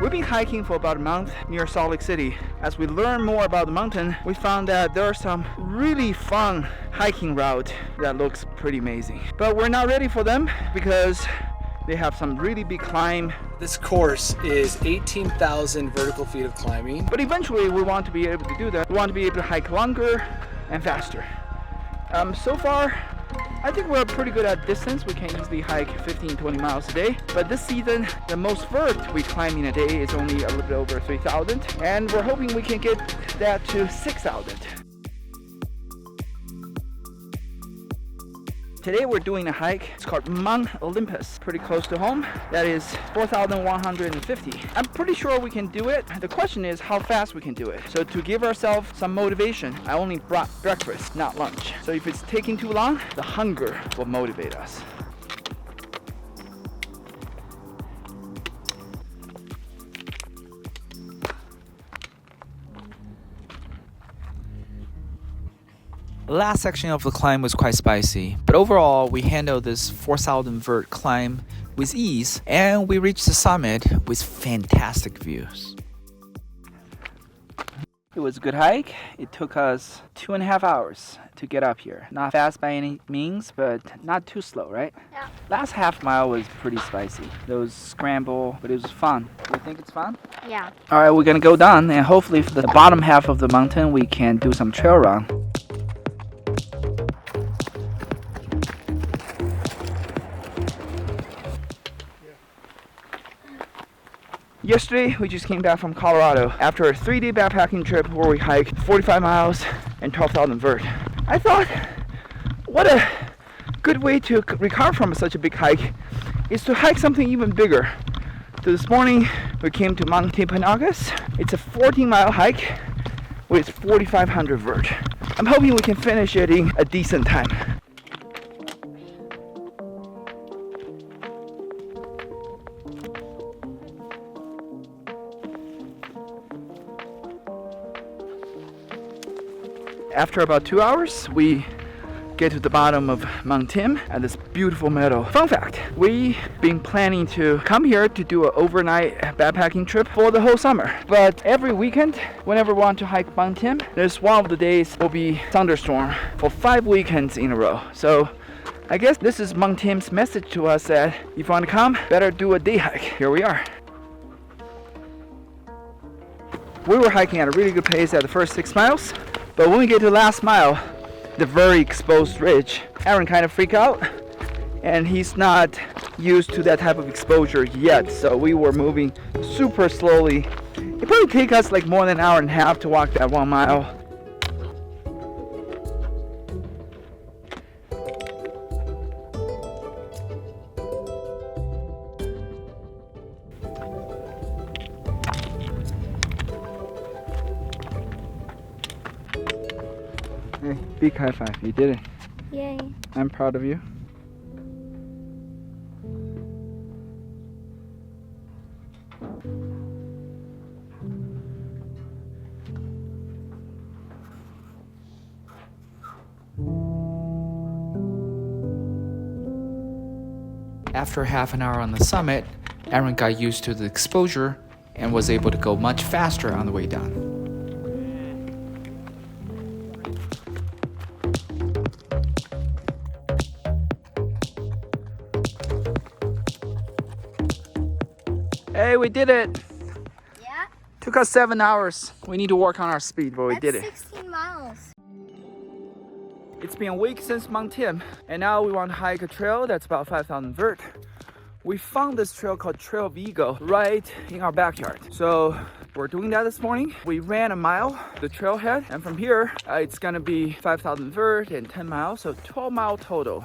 We've been hiking for about a month near Salt Lake City. As we learn more about the mountain, we found that there are some really fun hiking routes that looks pretty amazing. But we're not ready for them because they have some really big climb. This course is 18,000 vertical feet of climbing. But eventually we want to be able to do that. We want to be able to hike longer and faster. So far, I think we're pretty good at distance. We can easily hike 15-20 miles a day. But this season, the most vert we climb in a day is only a little bit over 3,000. And we're hoping we can get that to 6,000. Today we're doing a hike. It's called Mount Olympus, pretty close to home. That is 4,150. I'm pretty sure we can do it. The question is how fast we can do it. So to give ourselves some motivation, I only brought breakfast, not lunch. So if it's taking too long, the hunger will motivate us. The last section of the climb was quite spicy, but overall we handled this 4,000 vert climb with ease and we reached the summit with fantastic views. It was a good hike. It took us 2.5 hours to get up here. Not fast by any means, but not too slow, right? Yeah. Last half mile was pretty spicy. Those scramble, but it was fun. You think it's fun? Yeah. All right, we're gonna go down and hopefully for the bottom half of the mountain we can do some trail run. Yesterday, we just came back from Colorado after a 3-day backpacking trip where we hiked 45 miles and 12,000 vert. I thought, what a good way to recover from such a big hike is to hike something even bigger. So this morning, we came to Mount Timpanogos. It's a 14-mile hike with 4,500 vert. I'm hoping we can finish it in a decent time. After about 2 hours, we get to the bottom of Mount Tim at this beautiful meadow. Fun fact, we've been planning to come here to do an overnight backpacking trip for the whole summer. But every weekend, whenever we want to hike Mount Tim, there's one of the days will be thunderstorm for 5 weekends in a row. So I guess this is Mount Tim's message to us that if you want to come, better do a day hike. Here we are. We were hiking at a really good pace at the first 6 miles. But when we get to the last mile, the very exposed ridge, Aaron kind of freaked out and he's not used to that type of exposure yet. So we were moving super slowly. It probably take us like more than an hour and a half to walk that 1 mile. Hey, big high five. You did it. Yay. I'm proud of you. After half an hour on the summit, Aaron got used to the exposure and was able to go much faster on the way down. Hey, we did it. Yeah? Took us 7 hours. We need to work on our speed, but we did it. That's 16 miles. It's been a week since Mount Tim, and now we want to hike a trail that's about 5,000 vert. We found this trail called Trail Vigo right in our backyard. So we're doing that this morning. We ran a mile, the trailhead, and from here, it's gonna be 5,000 vert and 10 miles, so 12 mile total.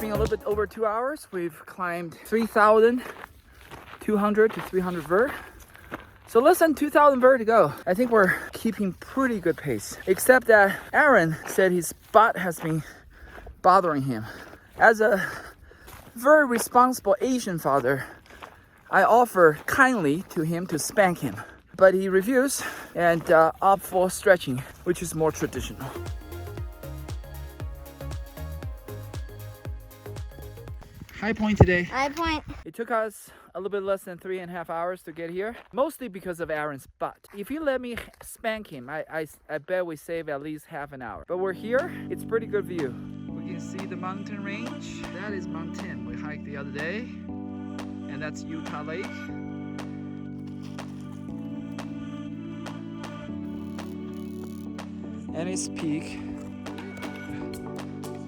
A little bit over 2 hours. We've climbed 3,200 to 300 vert. So less than 2,000 vert to go. I think we're keeping pretty good pace. Except that Aaron said his butt has been bothering him. As a very responsible Asian father, I offer kindly to him to spank him. but he refused and opted for stretching, which is more traditional. High point today. High point. It took us a little bit less than 3.5 hours to get here, mostly because of Aaron's butt. If you let me spank him, I bet we save at least half an hour. But we're here, it's pretty good view. We can see the mountain range. That is Mount 10. We hiked the other day, and that's Utah Lake. And its peak.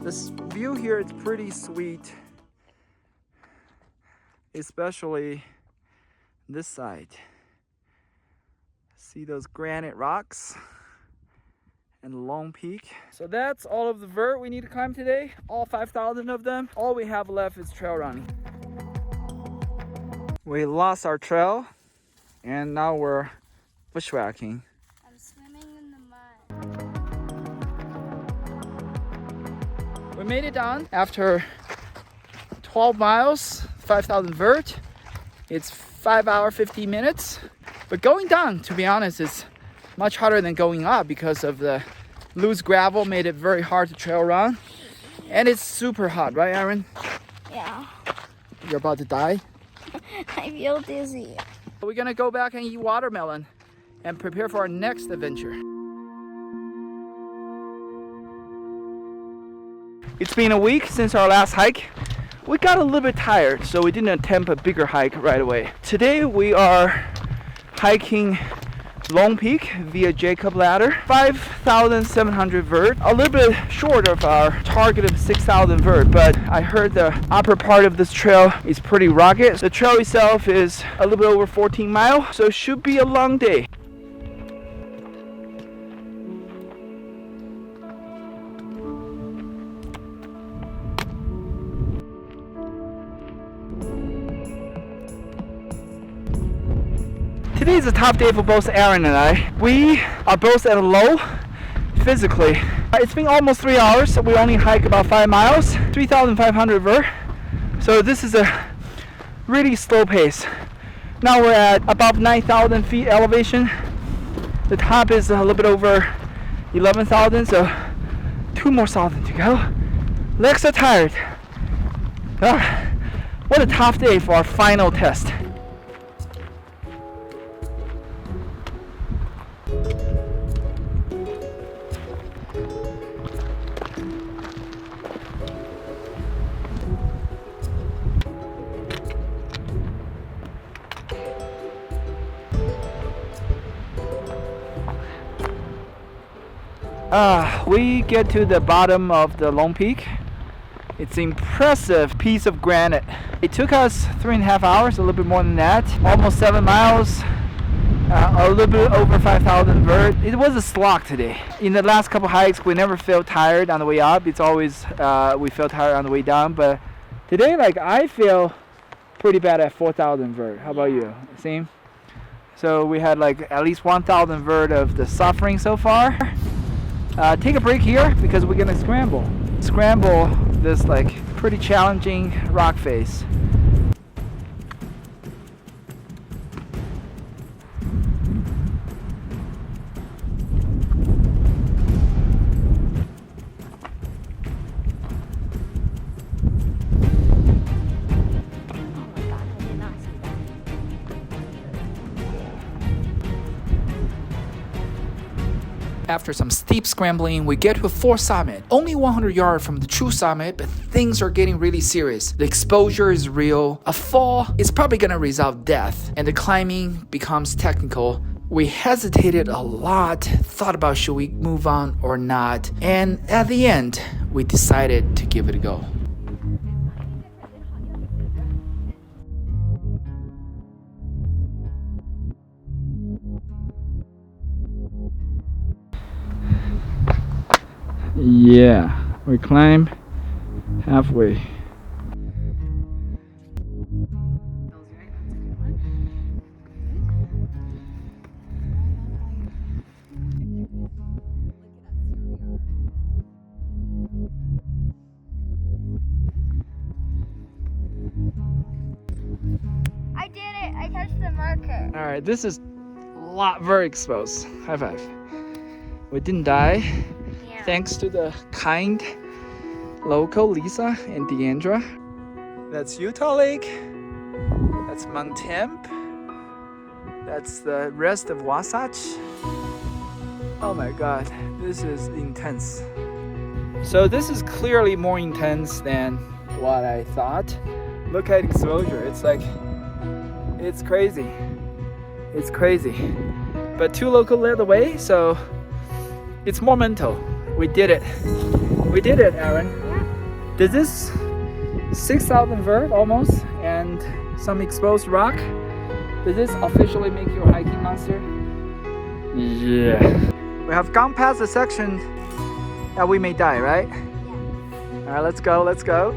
This view here is pretty sweet, especially this side. See those granite rocks and Long Peak. So that's all of the vert we need to climb today, all 5,000 of them. All we have left is trail running. We lost our trail and now we're bushwhacking. I'm swimming in the mud. We made it down after 12 miles, 5,000 vert. It's 5 hours, 15 minutes. But going down, to be honest, is much harder than going up because of the loose gravel made it very hard to trail run. And it's super hot, right, Aaron? Yeah. You're about to die. I feel dizzy. We're gonna go back and eat watermelon and prepare for our next adventure. It's been a week since our last hike. We got a little bit tired, so we didn't attempt a bigger hike right away. Today we are hiking Long Peak via Jacob Ladder, 5,700 vert, a little bit short of our target of 6,000 vert, but I heard the upper part of this trail is pretty rugged. The trail itself is a little bit over 14 miles, so it should be a long day. Today is a tough day for both Aaron and I. We are both at a low physically. It's been almost 3 hours. We only hiked about 5 miles, 3,500 vert. So this is a really slow pace. Now we're at above 9,000 feet elevation. The top is a little bit over 11,000, so 2 more thousand to go. Legs are tired. What a tough day for our final test. We get to the bottom of the Long Peak. It's an impressive piece of granite. It took us 3.5 hours, a little bit more than that. Almost 7 miles, a little bit over 5,000 vert. It was a slog today. In the last couple hikes, we never felt tired on the way up. It's always we felt tired on the way down. But today, like, I feel pretty bad at 4,000 vert. How about you? Same? So we had like at least 1,000 vert of the suffering so far. Take a break here because we're gonna scramble this like pretty challenging rock face. After some steep scrambling, we get to a fourth summit, only 100 yards from the true summit, but things are getting really serious. The exposure is real, a fall is probably gonna result death, and the climbing becomes technical. We hesitated a lot, thought about should we move on or not, and at the end, we decided to give it a go. Yeah, we climb halfway. I did it. I touched the marker. All right, this is lot, very exposed. High five. We didn't die. Yeah. Thanks to the kind local Lisa and Deandra. That's Utah Lake. That's Mount Temp. That's the rest of Wasatch. Oh my god, this is intense. So this is clearly more intense than what I thought. Look at exposure. It's like, it's crazy. It's crazy. But two local led the way, so it's more mental. We did it. We did it, Aaron. Yeah. Did this 6,000 vert almost and some exposed rock, does this officially make you a hiking monster? Yeah. We have gone past the section that we may die, right? Yeah. All right, let's go, let's go.